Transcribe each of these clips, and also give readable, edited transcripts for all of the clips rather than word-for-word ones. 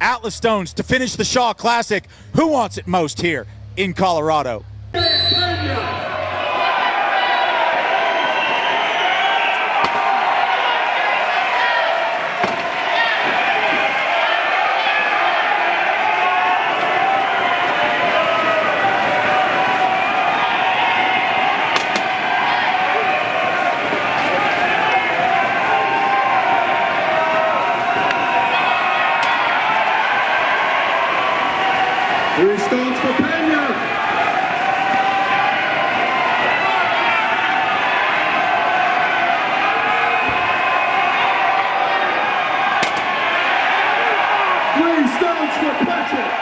Atlas Stones to finish the Shaw Classic. Who wants it most here in Colorado? Three stones for Pena. Three stones for Patrick.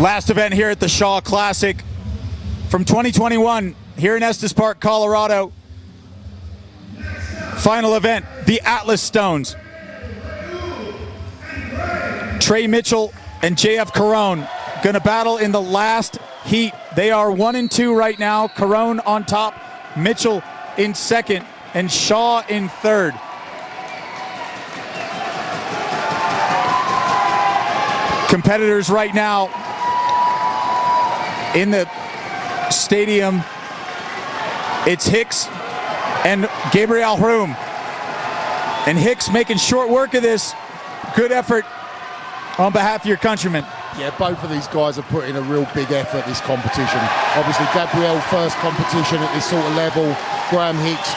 Last event here at the Shaw Classic from 2021 here in Estes Park, Colorado. Final event, the Atlas Stones. Trey Mitchell and JF Caron gonna battle in the last heat. They are 1 and 2 right now. Caron on top, Mitchell in second, and Shaw in third. Competitors right now in the stadium, it's Hicks and Gabriel Hroom. And Hicks making short work of this. Good effort on behalf of your countrymen. Yeah, both of these guys have put in a real big effort this competition. Obviously, Gabriel, first competition at this sort of level. Graham Hicks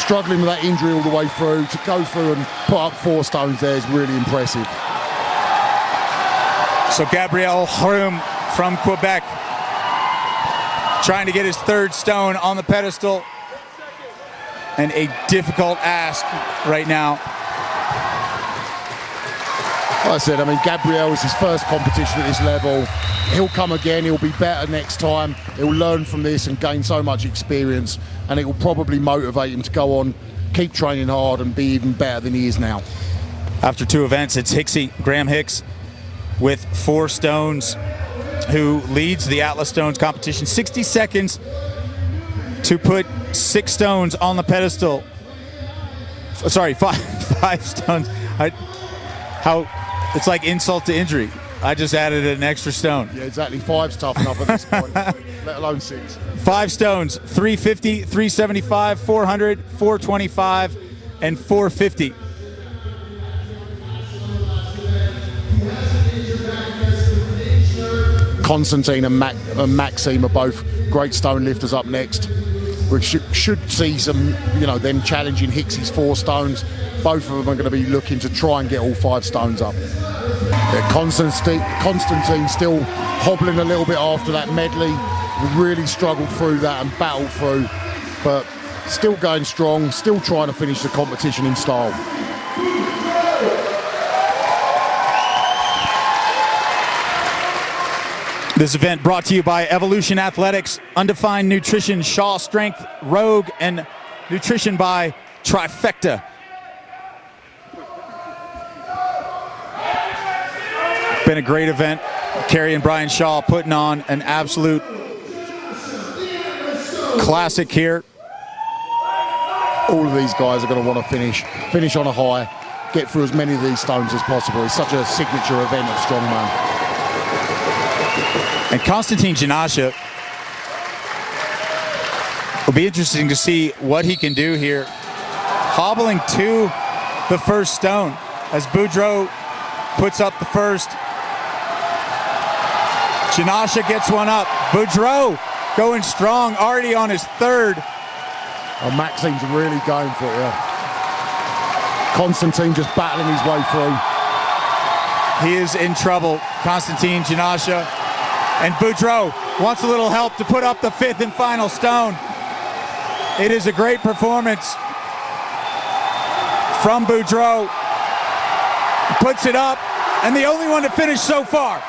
struggling with that injury all the way through. To go through and put up 4 stones there is really impressive. So Gabriel Hroom from Quebec trying to get his 3rd stone on the pedestal. And a difficult ask right now. Like I said, I mean, Gabriel is his first competition at this level. He'll come again, he'll be better next time. He'll learn from this and gain so much experience, and it will probably motivate him to go on, keep training hard and be even better than he is now. After 2 events, it's Graham Hicks with 4 stones, who leads the Atlas Stones competition. 60 seconds to put 6 stones on the pedestal. Sorry, 5 stones. It's like insult to injury. I just added an extra stone. Yeah, exactly. 5's tough enough at this point, let alone 6. 5 stones, 350, 375, 400, 425, and 450. Constantine and Maxime are both great stone lifters up next. We should see some, them challenging Hicks's 4 stones. Both of them are going to be looking to try and get all 5 stones up. Yeah, Constantine still hobbling a little bit after that medley. Really struggled through that and battled through, but still going strong, still trying to finish the competition in style. This event brought to you by Evolution Athletics, Undefined Nutrition, Shaw Strength, Rogue, and Nutrition by Trifecta. Been a great event. Kerry and Brian Shaw putting on an absolute classic here. All of these guys are going to want to finish on a high, get through as many of these stones as possible. It's such a signature event of strongman. And Konstantin Janashia, will be interesting to see what he can do here. Hobbling to the 1st stone as Boudreau puts up the 1st. Janashia gets one up. Boudreau going strong, already on his 3rd. Oh, Maxime's really going for it, yeah. Constantine just battling his way through. He is in trouble, Konstantin Janashia. And Boudreau wants a little help to put up the 5th and final stone. It is a great performance from Boudreau. Puts it up, and the only one to finish so far,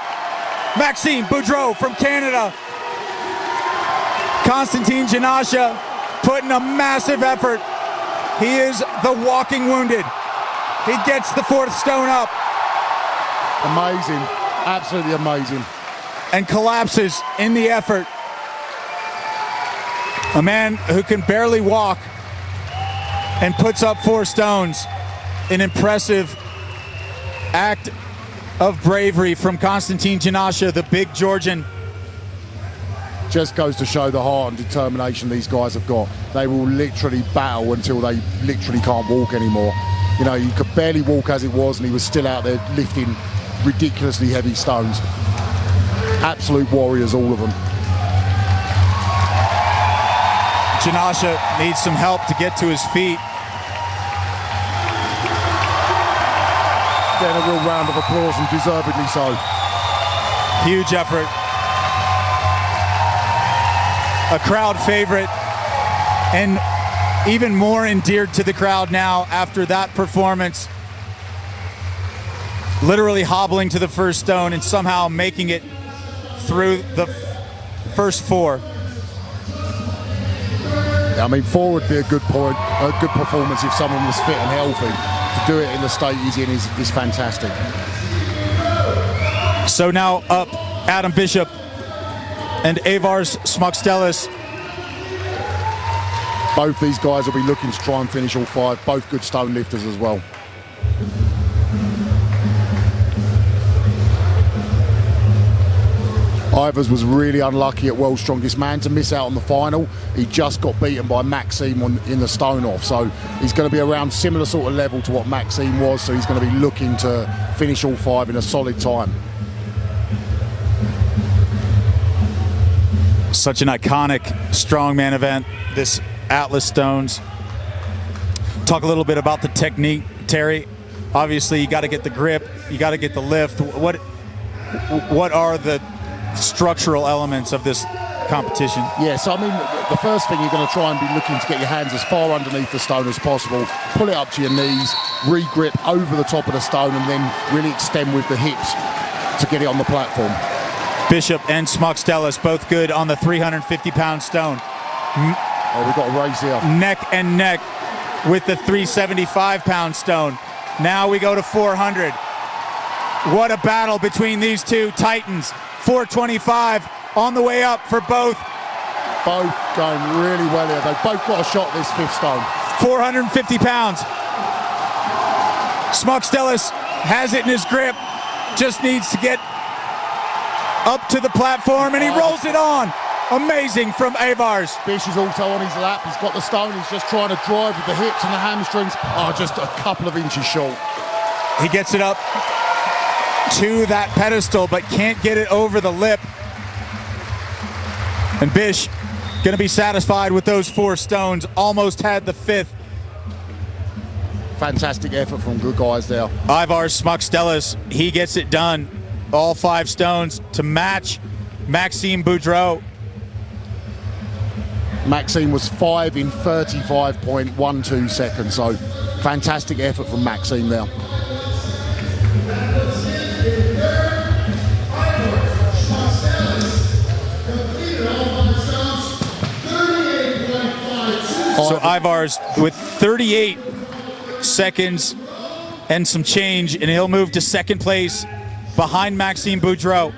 Maxime Boudreau from Canada. Konstantin Janashia putting a massive effort He is the walking wounded. He gets the 4th stone up. Amazing. Absolutely amazing. And collapses in the effort. A man who can barely walk and puts up 4 stones. An impressive act of bravery from Konstantin Janashia, the big Georgian. Just goes to show the heart and determination these guys have got. They will literally battle until they literally can't walk anymore. You know, he could barely walk as it was, and he was still out there lifting ridiculously heavy stones. Absolute warriors, all of them. Janashia needs some help to get to his feet. Getting a real round of applause, and deservedly so. Huge effort. A crowd favorite, and even more endeared to the crowd now after that performance. Literally hobbling to the 1st stone and somehow making it through the first 4. I mean, 4 would be a good performance if someone was fit and healthy. To do it in the state he's in is fantastic. So now up Adam Bishop and Avars Smaukstelis. Both these guys will be looking to try and finish all 5. Both good stone lifters as well. Ivers was really unlucky at World's Strongest Man to miss out on the final. He just got beaten by Maxime in the stone off, so he's going to be around similar sort of level to what Maxime was, so he's going to be looking to finish all 5 in a solid time. Such an iconic strongman event, this Atlas Stones. Talk a little bit about the technique, Terry. Obviously, you got to get the grip, you got to get the lift. What are the structural elements of this competition? Yeah, so I mean, the first thing you're going to try and be looking to get your hands as far underneath the stone as possible, pull it up to your knees, re-grip over the top of the stone, and then really extend with the hips to get it on the platform. Bishop and Smaukstelis both good on the 350-pound stone. Oh, we've got a race here. Neck and neck with the 375-pound stone. Now we go to 400. What a battle between these two titans. 425 on the way up for both. Both going really well here. They've both got a shot at this 5th stone. 450 pounds. Smaukstelis has it in his grip. Just needs to get up to the platform, and he rolls it on. Amazing from Avars. Bish is also on his lap. He's got the stone. He's just trying to drive with the hips and the hamstrings. Oh, just a couple of inches short. He gets it up to that pedestal, but can't get it over the lip. And Bish going to be satisfied with those 4 stones. Almost had the 5th. Fantastic effort from good guys there. Ivars Smaukstelis, he gets it done. All 5 stones to match Maxime Boudreau. Maxime was 5 in 35.12 seconds, so fantastic effort from Maxime there. So Ivars with 38 seconds and some change, and he'll move to 2nd place behind Maxime Boudreau.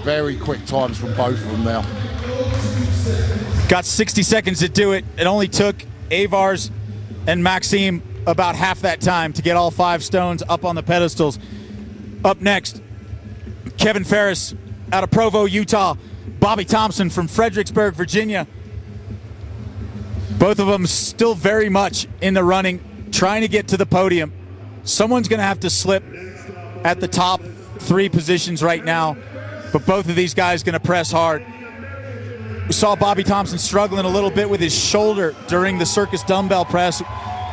Very quick times from both of them now. Got 60 seconds to do it. It only took Avars and Maxime about half that time to get all 5 stones up on the pedestals. Up next, Kevin Ferris out of Provo, Utah. Bobby Thompson from Fredericksburg, Virginia. Both of them still very much in the running, trying to get to the podium. Someone's going to have to slip at the top 3 positions right now, but both of these guys going to press hard. We saw Bobby Thompson struggling a little bit with his shoulder during the circus dumbbell press.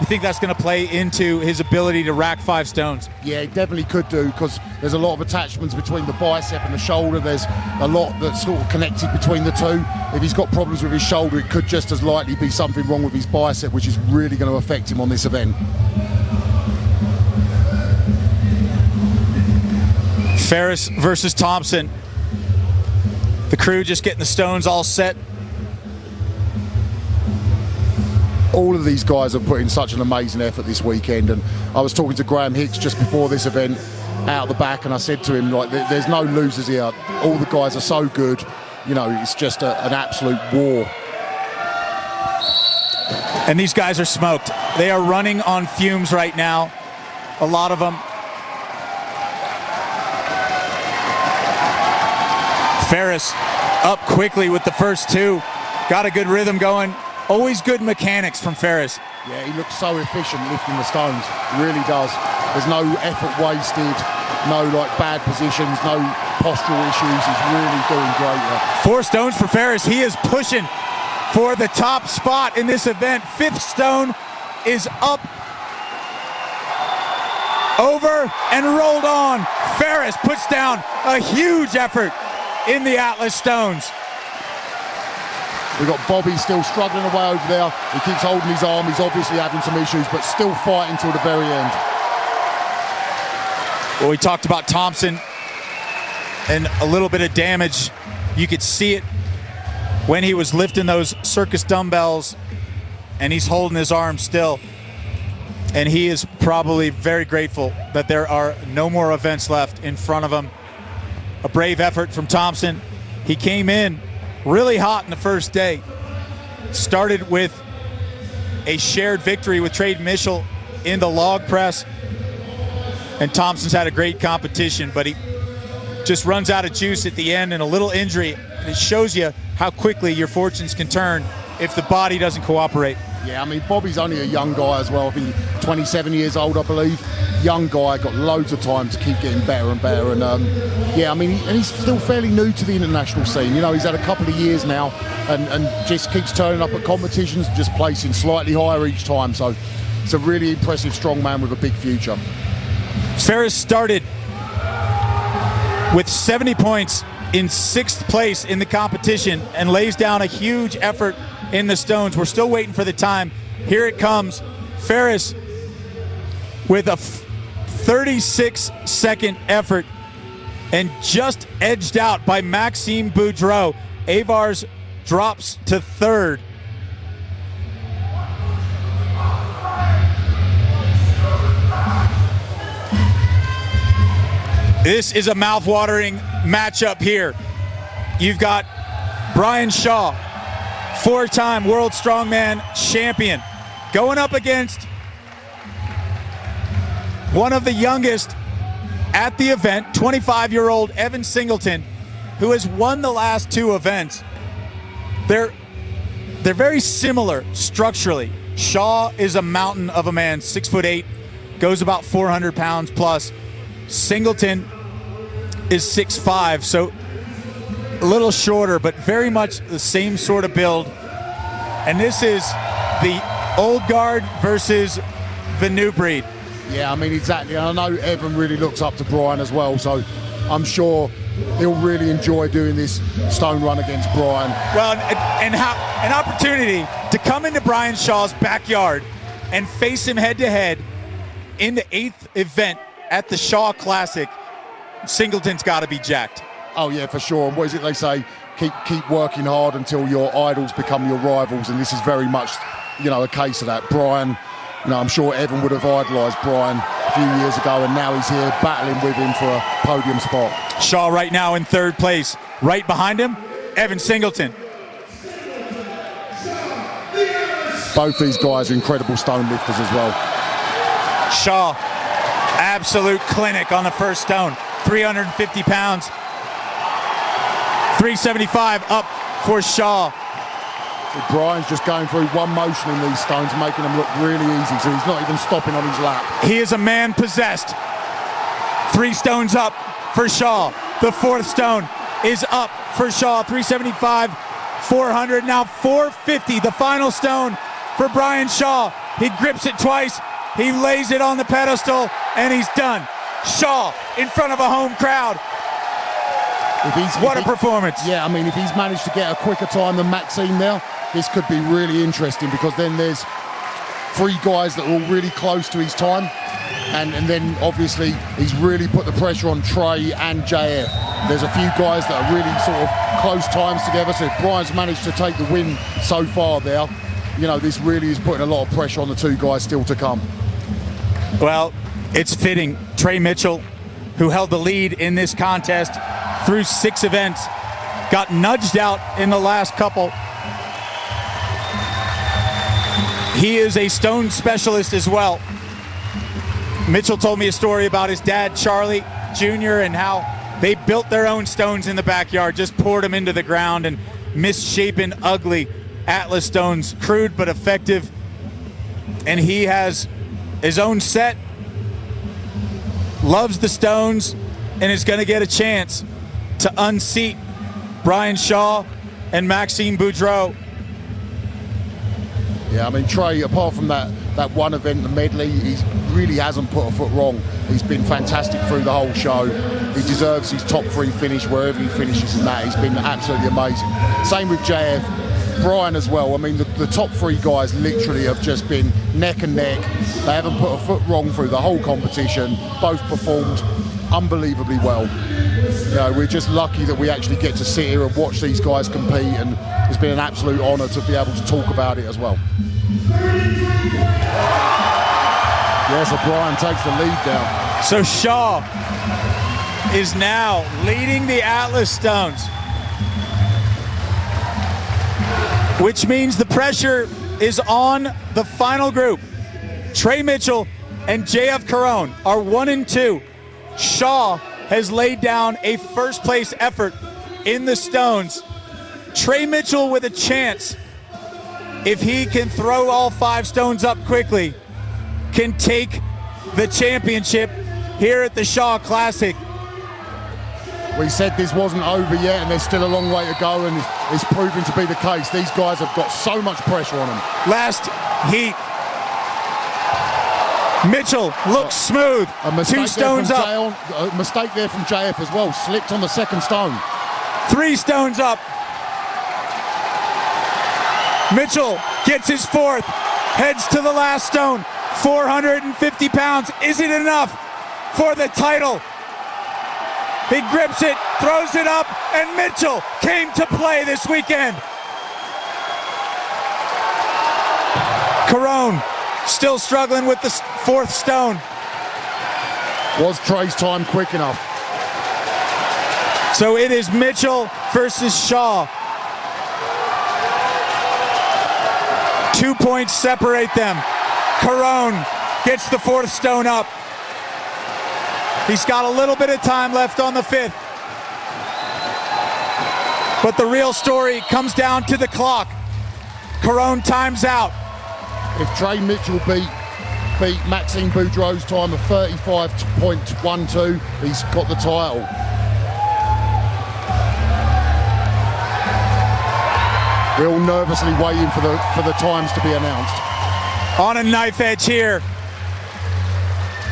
You think that's going to play into his ability to rack 5 stones? Yeah, it definitely could do, because there's a lot of attachments between the bicep and the shoulder. There's a lot that's sort of connected between the two. If he's got problems with his shoulder, it could just as likely be something wrong with his bicep, which is really going to affect him on this event. Ferris versus Thompson. The crew just getting the stones all set. all of these guys have put in such an amazing effort this weekend. And I was talking to Graham Hicks just before this event out the back, and I said to him, like, there's no losers here. All the guys are so good. You know, it's just an absolute war. And these guys are smoked. They are running on fumes right now, a lot of them. Ferris up quickly with the first two. Got a good rhythm going. Always good mechanics from Ferris. Yeah, he looks so efficient lifting the stones. He really does. There's no effort wasted, no like bad positions, no postural issues. He's really doing great there. 4 stones for Ferris. He is pushing for the top spot in this event. 5th stone is up, over, and rolled on. Ferris puts down a huge effort in the Atlas Stones. We've got Bobby still struggling away over there. He keeps holding his arm. He's obviously having some issues, but still fighting till the very end. Well, we talked about Thompson and a little bit of damage. You could see it when he was lifting those circus dumbbells, and he's holding his arm still. And he is probably very grateful that there are no more events left in front of him. A brave effort from Thompson. He came in really hot in the first day. Started with a shared victory with Trade Mitchell in the log press. And Thompson's had a great competition, but he just runs out of juice at the end and a little injury. And it shows you how quickly your fortunes can turn if the body doesn't cooperate. Yeah, I mean, Bobby's only a young guy as well. I think 27 years old, I believe. Young guy, got loads of time to keep getting better and better. And yeah, I mean, and he's still fairly new to the international scene. You know, he's had a couple of years now and just keeps turning up at competitions, just placing slightly higher each time. So it's a really impressive strong man with a big future. Ferris started with 70 points in 6th place in the competition and lays down a huge effort in the stones. We're still waiting for the time. Here it comes. Ferris with a 36-second effort and just edged out by Maxime Boudreau. Avars drops to 3rd. This is a mouth-watering matchup here. You've got Brian Shaw, 4-time World Strongman champion, going up against one of the youngest at the event, 25-year-old Evan Singleton, who has won the last 2 events. They're very similar structurally. Shaw is a mountain of a man, 6'8", goes about 400 pounds plus. Singleton is 6'5", so a little shorter, but very much the same sort of build. And this is the old guard versus the new breed. Yeah, I mean, exactly. And I know Evan really looks up to Brian as well, so I'm sure he'll really enjoy doing this stone run against Brian. Well, and how an opportunity to come into Brian Shaw's backyard and face him head-to-head in the 8th event at the Shaw Classic. Singleton's got to be jacked. Oh yeah, for sure. And what is it they say? Keep working hard until your idols become your rivals, and this is very much, you know, a case of that. Brian, you know, I'm sure Evan would have idolised Brian a few years ago, and now he's here battling with him for a podium spot. Shaw right now in 3rd place. Right behind him, Evan Singleton. Both these guys are incredible stone lifters as well. Shaw, absolute clinic on the first stone. 350 pounds. 375 up for Shaw. So Brian's just going through one motion in these stones, making them look really easy, so he's not even stopping on his lap. He is a man possessed. 3 stones up for Shaw. The 4th stone is up for Shaw. 375, 400, now 450. The final stone for Brian Shaw. He grips it twice. He lays it on the pedestal, and he's done. Shaw in front of a home crowd. What a performance. Yeah, I mean, if he's managed to get a quicker time than Maxime now, this could be really interesting, because then there's 3 guys that are all really close to his time. And then obviously he's really put the pressure on Trey and JF. There's a few guys that are really sort of close times together. So if Brian's managed to take the win so far there, you know, this really is putting a lot of pressure on the two guys still to come. Well, it's fitting. Trey Mitchell, who held the lead in this contest through 6 events, got nudged out in the last couple. He is a stone specialist as well. Mitchell told me a story about his dad, Charlie Jr., and how they built their own stones in the backyard, just poured them into the ground, and misshapen, ugly Atlas stones, crude but effective. And he has his own set, loves the stones, and is going to get a chance to unseat Brian Shaw and Maxime Boudreau. Yeah, I mean, Trey, apart from that one event, the medley, he really hasn't put a foot wrong. He's been fantastic through the whole show. He deserves his top 3 finish wherever he finishes in that. He's been absolutely amazing. Same with JF, Brian as well. I mean, the top 3 guys literally have just been neck and neck. They haven't put a foot wrong through the whole competition. Both performed unbelievably well. You know, we're just lucky that we actually get to sit here and watch these guys compete, and it's been an absolute honour to be able to talk about it as well. Yeah, so Brian takes the lead down. So Shaw is now leading the Atlas Stones, which means the pressure is on the final group. Trey Mitchell and JF Caron are 1 and 2. Shaw has laid down a first place effort in the Stones. Trey Mitchell with a chance, if he can throw all 5 stones up quickly, can take the championship here at the Shaw Classic. We said this wasn't over yet, and there's still a long way to go, and it's proving to be the case. These guys have got so much pressure on them. Last heat. Mitchell looks smooth. 2 stones up. A mistake there from JF as well. Slipped on the second stone. 3 stones up. Mitchell gets his 4th, heads to the last stone. 450 pounds. Is it enough for the title? He grips it, throws it up, and Mitchell came to play this weekend. Caron still struggling with the 4th stone. Was Trey's time quick enough? So it is Mitchell versus Shaw. 2 points separate them. Caron gets the 4th stone up. He's got a little bit of time left on the 5th. But the real story comes down to the clock. Caron times out. If Trey Mitchell beat Maxime Boudreau's time of 35.12, he's got the title. We're all nervously waiting for the times to be announced. On a knife edge here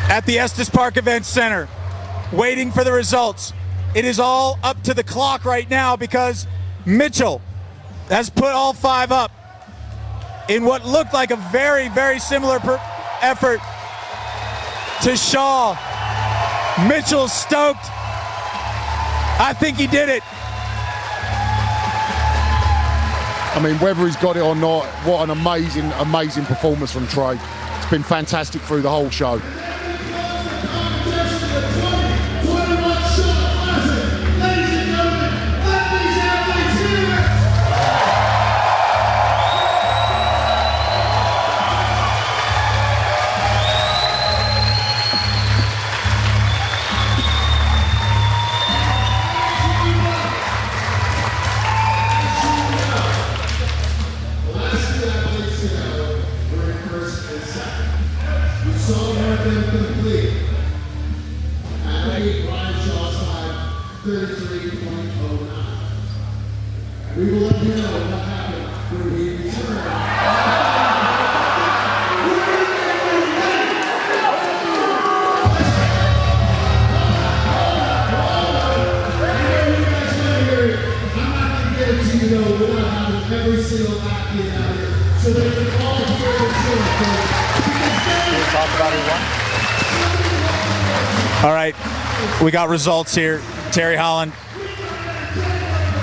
at the Estes Park Events Center, waiting for the results. It is all up to the clock right now because Mitchell has put all 5 up in what looked like a very, very similar effort to Shaw. Mitchell's stoked. I think he did it. I mean, whether he's got it or not, what an amazing, amazing performance from Trey. It's been fantastic through the whole show. We will let you know what happened when he returned. Every single athlete out here, so they can all hear the Talk about who won. All right, we got results here. Terry Holland.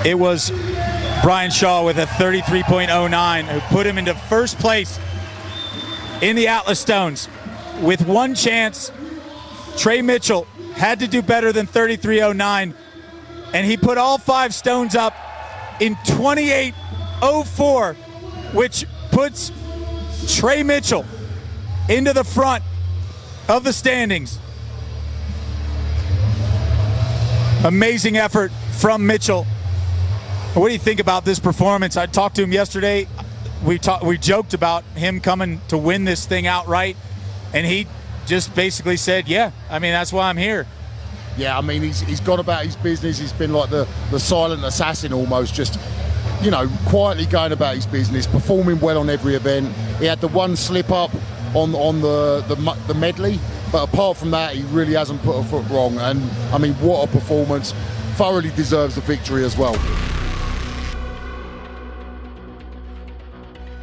It was Brian Shaw with a 33.09, who put him into first place in the Atlas Stones. With one chance, Trey Mitchell had to do better than 33.09, and he put all 5 stones up in 28.04, which puts Trey Mitchell into the front of the standings. Amazing effort from Mitchell. What do you think about this performance? I talked to him yesterday. We joked about him coming to win this thing outright, and he just basically said, yeah, I mean, that's why I'm here. Yeah, I mean, he's gone about his business. He's been like the silent assassin almost, just, you know, quietly going about his business, performing well on every event. He had the one slip up on the medley, but apart from that, he really hasn't put a foot wrong. And I mean, what a performance. Thoroughly deserves the victory as well.